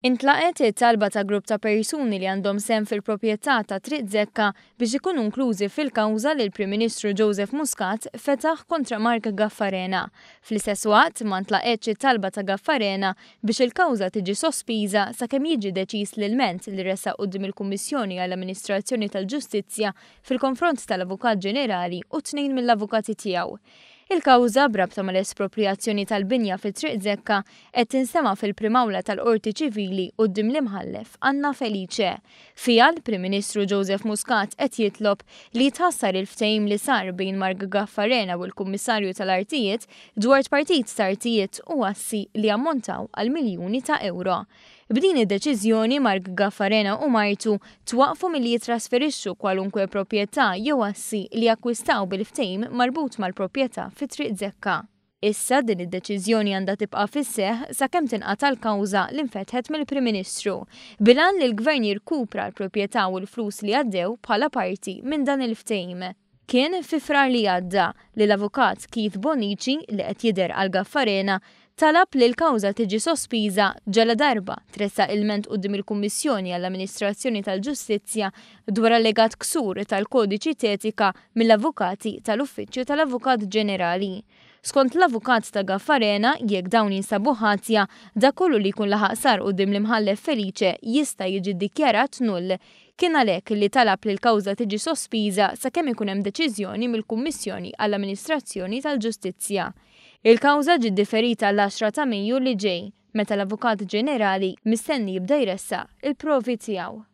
Intlaqet it-talba ta' grupp ta' persuni li għandhom sehem fil-proprjetà ta' Triq Żekka biex ikunu inklużi fil-kawża li l-Prim Ministru Joseph Muscat fetaħ kontra Mark Gaffarena. Fl-istess waqt ma ntlaqetx it-talba ta' Gaffarena biex il-kawża tiġi sospiża sakemm jiġi deċiż l-ilment li ressaq quddiem il-Kummissjoni għall-Amministrazzjoni tal-Ġustizzja fil-konfront tal-Avukat Ġenerali u 2 mill-avukati tiegħu. Il-kawża brabta mal-espropriazzjoni tal-binja fi Triq Żekka qed tinsema fil-prim awla tal-Qorti Ċivili quddiem l-imħallef Anna Felice. Fiha l-Prim Ministru Joseph Muscat qed jitlob li jitħassar il-ftehim li sar bejn Mark Gaffarena u l-Kummissarju tal-Artijiet dwar tpartit ta' artijiet u assi li ammontaw għal miljuni ta' euro. B'din id-deċiżjoni Mark Gaffarena u martu twaqfu milli jitrasferixxu kwalunkwe proprjetà jew assi li akkwistaw bil-ftehim marbut mal-proprjetà fi Triq Żekka. Issa din id-deċiżjoni għandha tibqa' fis-seħħ sakemm tinqata' l-kawża li nfetħet mill-Prim Ministru bilan li l-Gvern jirkupra l-proprjetà u l-flus li għaddew bħala parti minn dan il-ftehim. Kien fi frar li għadda li l-avukat Keith Bonici li qed jidher għal Gaffarena talab li l-kawża tiġi sospiża ġala darba tressaq ilment quddiem il-Kummissjoni għall-Amministrazzjoni tal-Ġustizzja dwar allegat ksur tal-Kodiċi Etika mill-avukati tal-Uffiċċju tal-Avukat Ġenerali. Skont l-avukat ta' Gaffarena, jekk dawn jinsabu ħatja, dak kollu li jkun laħaq sar quddiem l-imħallef Felice jista' jiġi ddikjarat null. Kien għalhekk li talab li l-kawża tiġi sospiża sakemm ikun hemm deċiżjoni mill-Kummissjoni għall-Amministrazzjoni tal-Ġustizzja. Il-kawża ġiet differita l-10 ta' Mejju li ġej, meta l-Avukat Ġenerali mistenni jibda jressaq il-provi tiegħu.